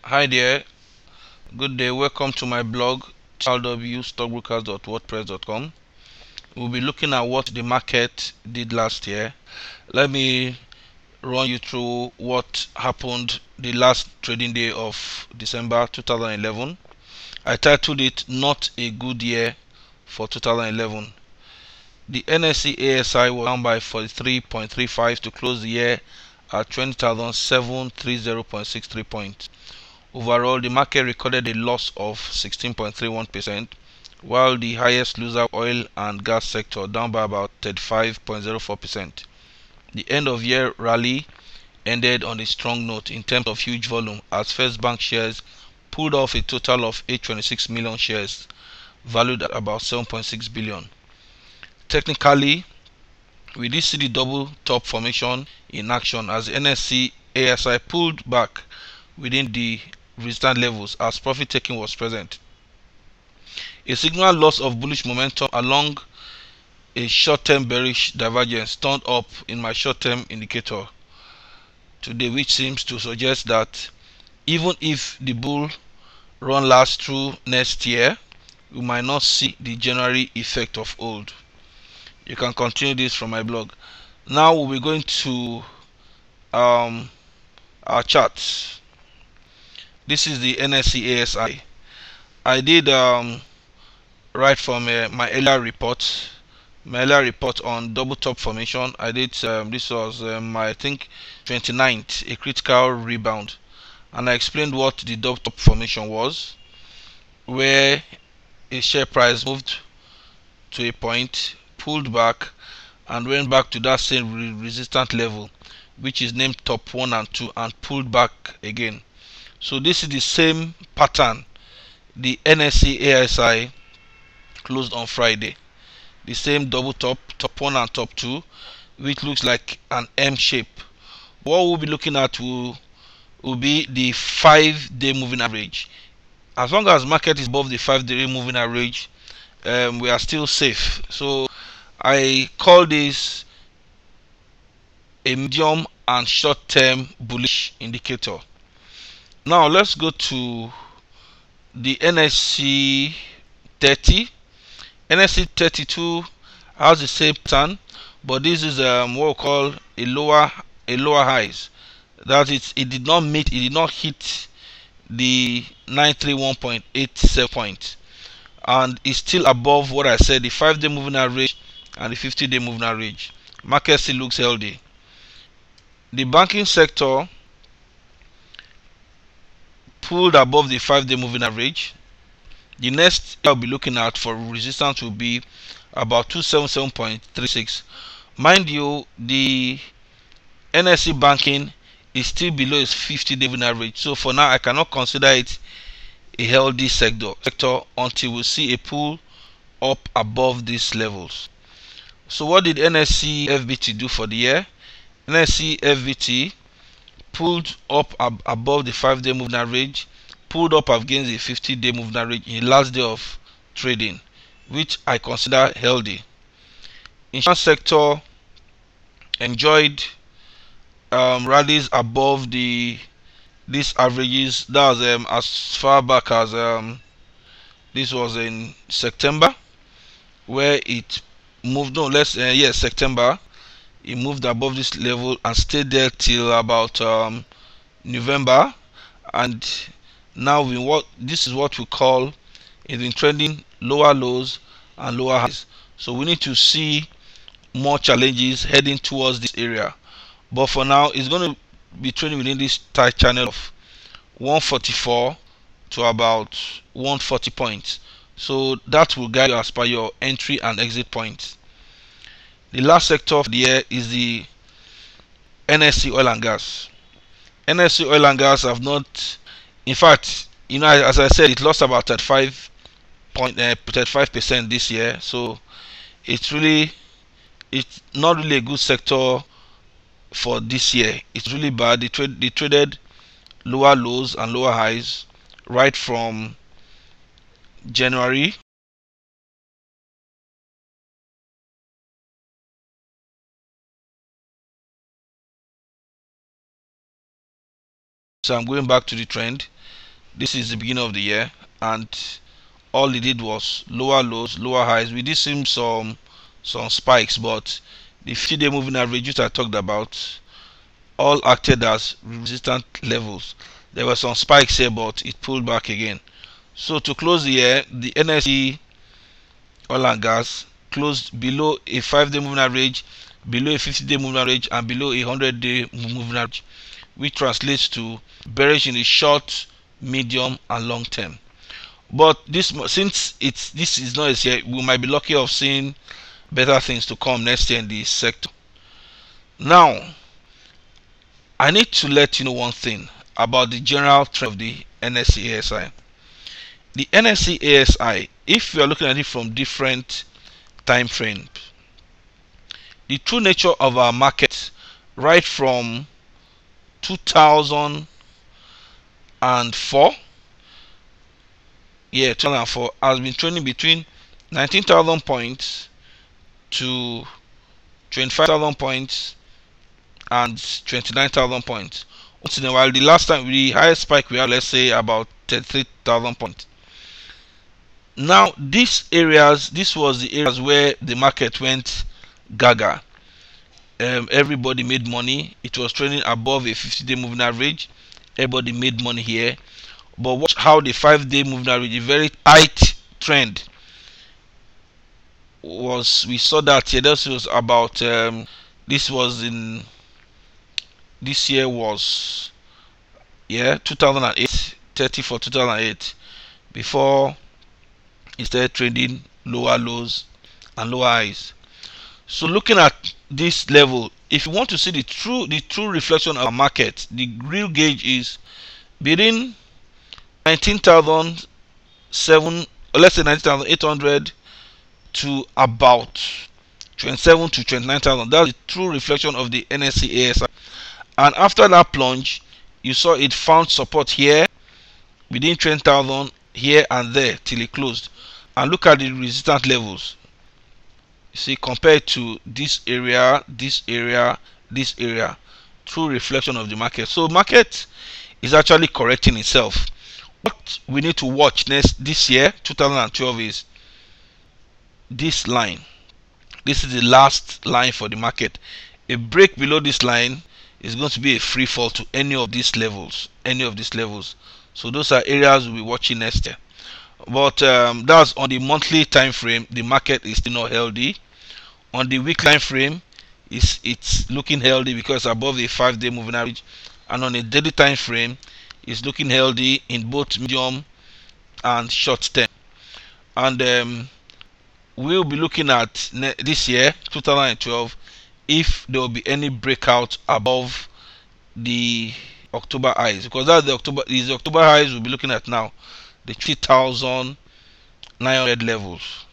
Hi there, good day. Welcome to my blog www.stockbrokers.wordpress.com. We'll be looking at what the market did last year. Let me run you through what happened the last trading day of December 2011. I titled it Not a Good Year for 2011. The NSE ASI was down by 43.35 to close the year at 20,730.63 points. Overall, the market recorded a loss of 16.31%, while the highest loser, oil and gas sector, down by about 35.04%. The end of year rally ended on a strong note in terms of huge volume, as First Bank shares pulled off a total of 826 million shares, valued at about 7.6 billion. Technically, we did see the double top formation in action as the NSE ASI pulled back within the resistance levels as profit taking was present. A signal loss of bullish momentum along a short-term bearish divergence turned up in my short-term indicator today, which seems to suggest that even if the bull run lasts through next year, we might not see the January effect of old. You can continue this from my blog. Now we'll be going to our charts. This is the NSE ASI. I did right from my earlier report on double top formation. I did this was my, I think, 29th, a critical rebound, and I explained what the double top formation was, where a share price moved to a point, pulled back, and went back to that same resistance level, which is named top 1 and 2, and pulled back again. So this is the same pattern the NSE ASI closed on Friday. The same double top, top 1 and top 2, which looks like an M shape. What we'll be looking at will be the 5-day moving average. As long as market is above the 5-day moving average, we are still safe. So I call this a medium and short-term bullish indicator. Now let's go to the NSE 30. NSE 32 has the same pattern, but this is what we call a lower highs. That it did not hit the 931.87 points, and it's still above what I said, the 5-day moving average and the 50-day moving average. Market still looks healthy. The banking sector pulled above the 5-day moving average. The next I'll be looking at for resistance will be about 277.36. Mind you, the NSE banking is still below its 50-day moving average, so for now I cannot consider it a healthy sector until we see a pull up above these levels. So what did NSE FBT do for the year? NSE FBT pulled up above the 5-day moving average, pulled up against the 50-day moving average in the last day of trading, which I consider healthy. Insurance sector enjoyed rallies above these averages. That was as far back as this was in September, where it moved. No, let's yes, September. It moved above this level and stayed there till about November, and now this is what we call, it's been trending lower lows and lower highs. So we need to see more challenges heading towards this area, but for now it's going to be trading within this tight channel of 144 to about 140 points. So that will guide you as per your entry and exit points. The last sector of the year is the NSE oil and gas. NSE oil and gas have not, in fact, as I said, it lost about 35% this year. So it's not really a good sector for this year. It's really bad. They traded lower lows and lower highs right from January. So I'm going back to the trend. This is the beginning of the year, and all it did was lower lows, lower highs. We did see some spikes, but the 50-day moving average, which I talked about, all acted as resistant levels. There were some spikes here, but it pulled back again. So to close the year, the NSE oil and gas closed below a 5-day moving average, below a 50-day moving average, and below a 100-day moving average, which translates to bearish in the short, medium, and long term. But since this is not a year, we might be lucky of seeing better things to come next year in the sector. Now, I need to let you know one thing about the general trend of the NSE ASI. The NSE ASI, if you are looking at it from different time frames, the true nature of our market right from 2004, 2004, has been trending between 19,000 points to 25,000 points and 29,000 points. Once in a while, the last time, the highest spike we had, let's say about 33,000 points. Now, this was the areas where the market went gaga. Everybody made money. It was trading above a 50-day moving average. Everybody made money here. But watch how the 5-day moving average, a very tight trend, was. We saw that here. This was about. This was in. This year was 2008, 30 for 2008, before it started trading lower lows and lower highs. So looking at this level, if you want to see the true reflection of our market, the real gauge is between 19,007, or let's say 19,800, to about 27 to 29,000. That's the true reflection of the NSE ASI. And after that plunge, you saw it found support here within 20,000, here and there till it closed. And look at the resistance levels. You see, compared to this area, this area, this area, true reflection of the market. So market is actually correcting itself. What we need to watch this year, 2012, is this line. This is the last line for the market. A break below this line is going to be a free fall to any of these levels. So those are areas we'll be watching next year. But that's on the monthly time frame. The market is still not healthy. On the week time frame, it's looking healthy because above the 5-day moving average, and on a daily time frame, it's looking healthy in both medium and short term. And we'll be looking at this year, 2012, if there will be any breakout above the October highs, because that's the October highs we'll be looking at now, the 3,900 levels.